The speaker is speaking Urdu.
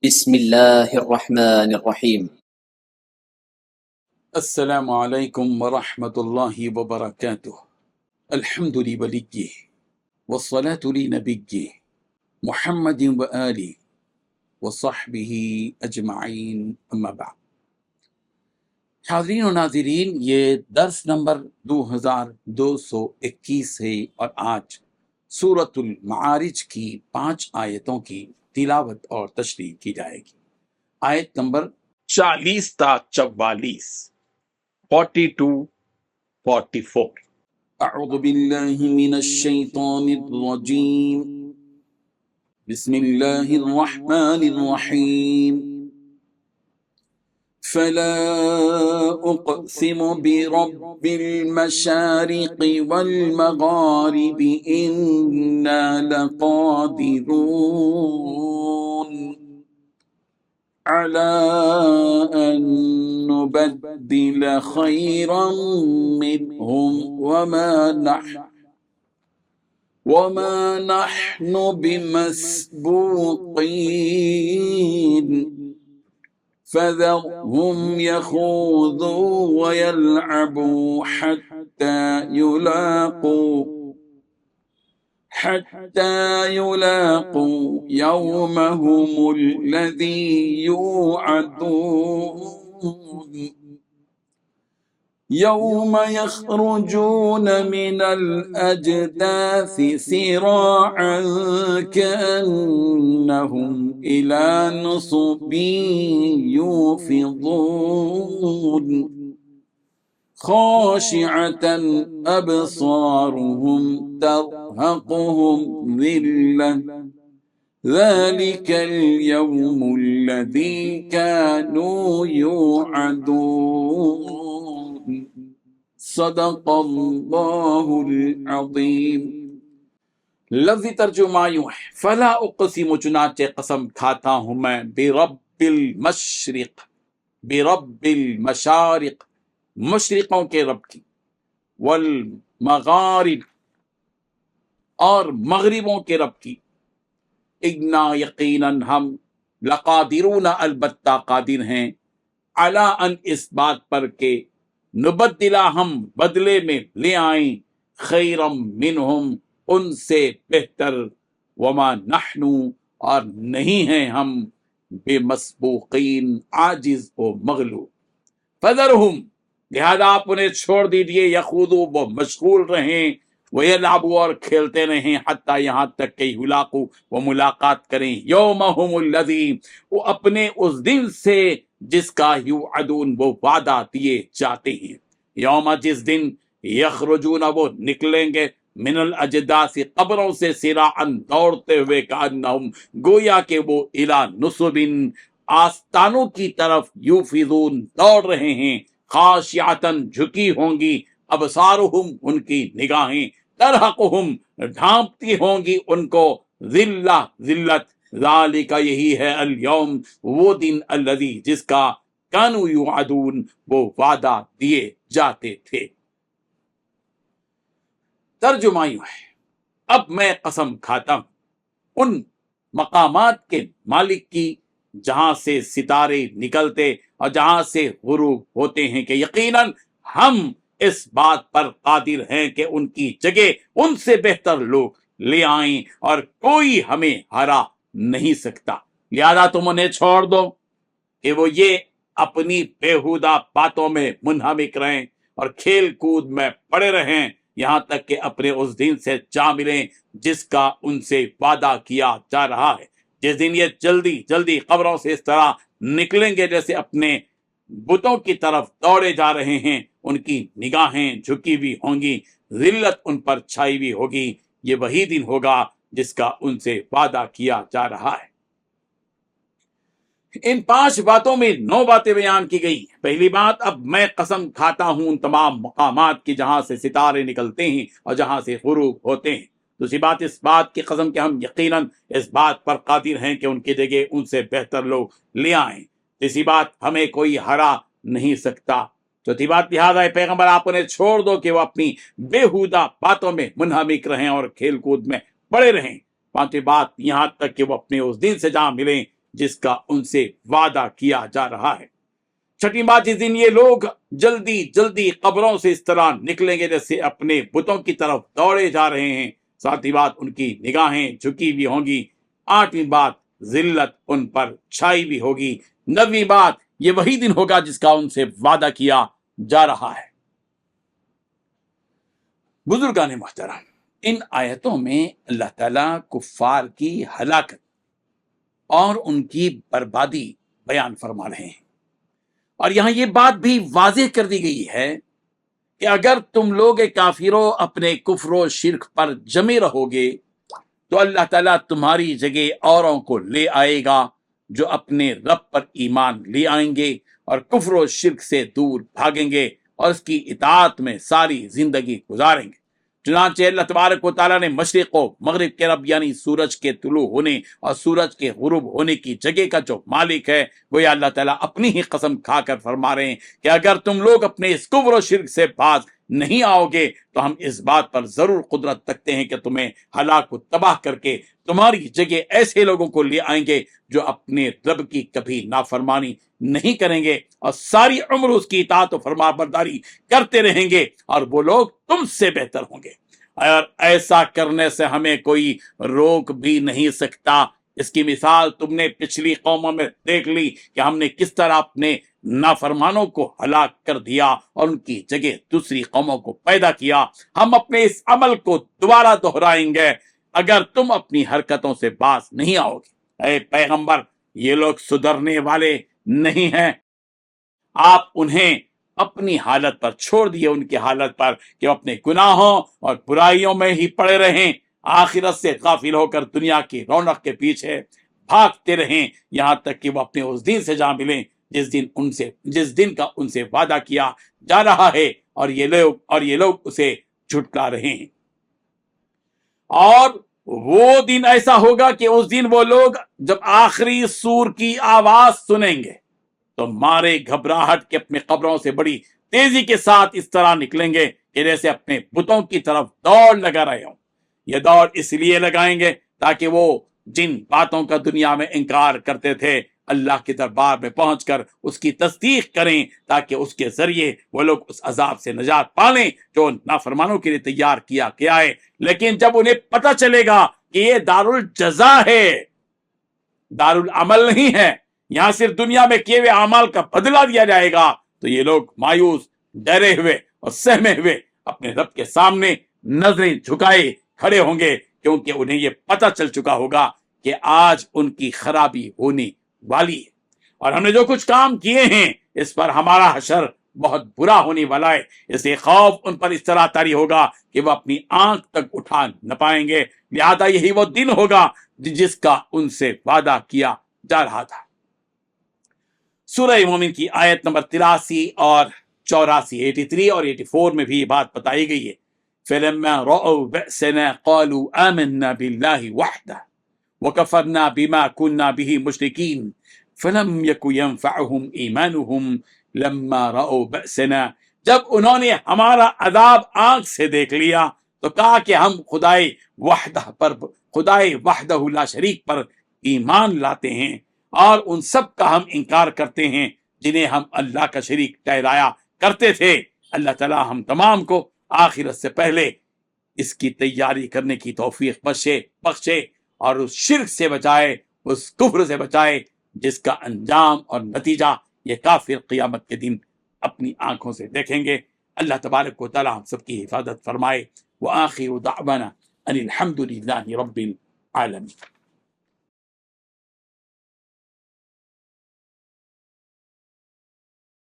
بسم الله الرحمن الرحيم. السلام عليكم ورحمة الله وبركاته. الحمد لوليه والصلاة لنبيه محمد وآله وصحبه اجمعین اما بعد. حاضرین و ناظرین، یہ درس نمبر 2221 ہے اور آج سورۃ المعارج کی 5 آیتوں کی تلاوت اور تشریح کی جائے گی. آیت نمبر 40 تا 44، 42-44. اعوذ باللہ من الشیطان الرجیم، بسم اللہ الرحمن الرحیم. فلا اقسم برب المشارق والمغارب انا لقادرون على أن نبدل خيرا منهم وما نحن بمسبوقين فذرهم يخوضوا ويلعبوا حتى يلاقوا يومهم الذي يوعدون يوم يخرجون من الأجداث سراعا كأنهم إلى نصب يوفضون خاشعة أبصارهم ترهقهم ذلة ذلك اليوم الذي كانوا يوعدون. صدق اللہ العظیم. لفظی ترجمہ یوں ہے، فلا اقسم، چنانچہ قسم کھاتا ہوں میں، برب المشرق، برب المشارق، مشرقوں کے رب کی، والمغارب، اور مغربوں کے رب کی، انا یقیناً ہم، لقادرون البتہ قادر ہیں، علی ان اس بات پر کہ نبدلا ہم بدلے میں لے آئیں، خیرم منہم ان سے بہتر، وما نحن اور نہیں ہیں ہم، بے مسبوقین عاجز و مغلوب. فذرہم لہذا آپ انہیں چھوڑ دیجئے، یخوضوا وہ مشغول رہیں، ویلعبوا اور کھیلتے رہیں، حتیٰ یہاں تک کہ یلاقوا وہ ملاقات کریں، یومہم الذی وہ اپنے اس دن سے جس کا یوعدون وہ وعدہ دیے جاتے ہیں. یوم جس دن، یخرجون وہ نکلیں گے، من الاجداث قبروں سے، سراعا دوڑتے ہوئے، کانہم گویا کہ وہ الی نصب آستانوں کی طرف، یوفضون دوڑ رہے ہیں، خاشعتاً جھکی ہوں گی، ابصارہم ان کی نگاہیں، ترہقہم ڈھانپتی ہوں گی ان کو، ذلت، ذالک یہی ہے، الیوم وہ دن، الذی جس کا، کانوا یوعدون وہ وعدہ دیے جاتے تھے. ترجمہ یوں ہے، اب میں قسم کھاتا ہوں ان مقامات کے مالک کی جہاں سے ستارے نکلتے اور جہاں سے غروب ہوتے ہیں، کہ یقیناً ہم اس بات پر قادر ہیں کہ ان کی جگہ ان سے بہتر لوگ لے آئیں اور کوئی ہمیں ہرا نہیں سکتا. لہذا تم انہیں چھوڑ دو کہ وہ یہ اپنی بیہودہ باتوں میں منہمک رہیں اور کھیل کود میں پڑے رہیں، یہاں تک کہ اپنے اس دن سے جا ملیں جس کا ان سے وعدہ کیا جا رہا ہے. جس دن یہ جلدی جلدی قبروں سے اس طرح نکلیں گے جیسے اپنے بتوں کی طرف دوڑے جا رہے ہیں، ان کی نگاہیں جھکی ہوئی ہوں گی، ذلت ان پر چھائی ہوئی ہوگی. یہ وہی دن ہوگا جس کا ان سے وعدہ کیا جا رہا ہے. ان 5 باتوں میں 9 باتیں بیان کی گئی. پہلی بات، اب میں قسم کھاتا ہوں ان تمام مقامات کی جہاں سے ستارے نکلتے ہیں اور جہاں سے غروب ہوتے ہیں. دوسری بات، اس بات کی قسم کہ ہم یقیناً اس بات پر قادر ہیں کہ ان کی جگہ ان سے بہتر لوگ لے آئیں. تیسری بات، ہمیں کوئی ہرا نہیں سکتا. چوتھی بات، لہٰذا اے پیغمبر آپ انہیں چھوڑ دو کہ وہ اپنی بیہودہ باتوں میں منہمک رہیں اور کھیل کود میں پڑے رہیں. پانچویں بات، یہاں تک کہ وہ اپنے اس دن سے جا ملیں جس کا ان سے وعدہ کیا جا رہا ہے۔ چھٹی بات، جس دن یہ لوگ جلدی جلدی قبروں سے اس طرح نکلیں گے جیسے اپنے بتوں کی طرف دوڑے جا رہے ہیں۔ ساتھی بات، ان کی نگاہیں جھکی بھی ہوں گی۔ آٹھویں بات، ذلت ان پر چھائی بھی ہوگی۔ نویں بات، یہ وہی دن ہوگا جس کا ان سے وعدہ کیا جا رہا ہے۔ بزرگان محترم، ان آیتوں میں اللہ تعالیٰ کفار کی ہلاکت اور ان کی بربادی بیان فرما رہے ہیں، اور یہاں یہ بات بھی واضح کر دی گئی ہے کہ اگر تم لوگ کافروں اپنے کفر و شرک پر جمے رہو گے تو اللہ تعالیٰ تمہاری جگہ اوروں کو لے آئے گا جو اپنے رب پر ایمان لے آئیں گے اور کفر و شرک سے دور بھاگیں گے اور اس کی اطاعت میں ساری زندگی گزاریں گے۔ چنانچہ اللہ تبارک و تعالیٰ نے مشرق و مغرب کے رب یعنی سورج کے طلوع ہونے اور سورج کے غروب ہونے کی جگہ کا جو مالک ہے وہ اللہ تعالیٰ اپنی ہی قسم کھا کر فرما رہے ہیں کہ اگر تم لوگ اپنے اس کفر و شرک سے باز نہیں آؤ گے تو ہم اس بات پر ضرور قدرت رکھتے ہیں کہ تمہیں ہلاک و تباہ کر کے تمہاری جگہ ایسے لوگوں کو لے آئیں گے جو اپنے رب کی کبھی نافرمانی نہیں کریں گے اور ساری عمر اس کی اطاعت و فرما برداری کرتے رہیں گے، اور وہ لوگ تم سے بہتر ہوں گے، اور ایسا کرنے سے ہمیں کوئی روک بھی نہیں سکتا۔ اس کی مثال تم نے پچھلی قوموں میں دیکھ لی کہ ہم نے کس طرح اپنے نافرمانوں کو ہلاک کر دیا اور ان کی جگہ دوسری قوموں کو پیدا کیا۔ ہم اپنے اس عمل کو دوبارہ دہرائیں گے اگر تم اپنی حرکتوں سے باز نہیں آؤ گے۔ اے پیغمبر، یہ لوگ سدھرنے والے نہیں ہیں، آپ انہیں اپنی حالت پر چھوڑ دیے، ان کی حالت پر کہ وہ اپنے گناہوں اور برائیوں میں ہی پڑے رہیں، آخرت سے غافل ہو کر دنیا کی رونق کے پیچھے بھاگتے رہیں، یہاں تک کہ وہ اپنے اس دن سے جا ملیں جس دن کا ان سے وعدہ کیا جا رہا ہے، اور یہ لوگ اسے جھٹلا رہے ہیں۔ اور وہ دن ایسا ہوگا کہ اس دن وہ لوگ جب آخری سور کی آواز سنیں گے تو مارے گھبراہٹ کے اپنے قبروں سے بڑی تیزی کے ساتھ اس طرح نکلیں گے کہ جیسے اپنے بتوں کی طرف دوڑ لگا رہے ہوں۔ یہ دوڑ اس لیے لگائیں گے تاکہ وہ جن باتوں کا دنیا میں انکار کرتے تھے اللہ کے دربار میں پہنچ کر اس کی تصدیق کریں، تاکہ اس کے ذریعے وہ لوگ اس عذاب سے نجات پالیں جو نافرمانوں کے لیے تیار کیا گیا ہے۔ لیکن جب انہیں پتہ چلے گا کہ یہ دارالجزا ہے، دارالعمل نہیں ہے، یہاں صرف دنیا میں کیے ہوئے اعمال کا بدلہ دیا جائے گا، تو یہ لوگ مایوس، ڈرے ہوئے اور سہمے ہوئے اپنے رب کے سامنے نظریں جھکائے کھڑے ہوں گے، کیونکہ انہیں یہ پتہ چل چکا ہوگا کہ آج ان کی خرابی ہونے والی ہے، اور ہم نے جو کچھ کام کیے ہیں اس پر ہمارا حشر بہت برا ہونے والا ہے۔ اس لیے خوف ان پر اس طرح طاری ہوگا کہ وہ اپنی آنکھ تک اٹھا نہ پائیں گے، لہذا یہی وہ دن ہوگا جس کا ان سے وعدہ کیا جا رہا تھا۔ سورہ مومن کی آیت نمبر 83 اور 84، 83 اور 84 میں بھی یہ بات بتائی گئی ہے۔ فَلَمَّا رَأَوْا بَأْسَنَا قَالُوا آمَنَّا بِاللَّهِ وَحْدَهُ وَكَفَرْنَا بِمَا كُنَّا بِهِ مُشْرِكِينَ فَلَمْ يَكُ يَنْفَعُهُمْ إِيمَانُهُمْ لَمَّا رَأَوْا بَأْسَنَا، جب انہوں نے ہمارا عذاب آنکھ سے دیکھ لیا تو کہا کہ ہم خدائے وحدہ لا شریک پر ایمان لاتے ہیں، اور ان سب کا ہم انکار کرتے ہیں جنہیں ہم اللہ کا شریک ٹھہرایا کرتے تھے۔ اللہ تعالیٰ ہم تمام کو آخرت سے پہلے اس کی تیاری کرنے کی توفیق بخشے اور اس شرک سے بچائے، اس کفر سے بچائے جس کا انجام اور نتیجہ یہ کافر قیامت کے دن اپنی آنکھوں سے دیکھیں گے۔ اللہ تبارک و تعالیٰ ہم سب کی حفاظت فرمائے۔ وآخر دعوانا ان الحمد للہ رب العالمین۔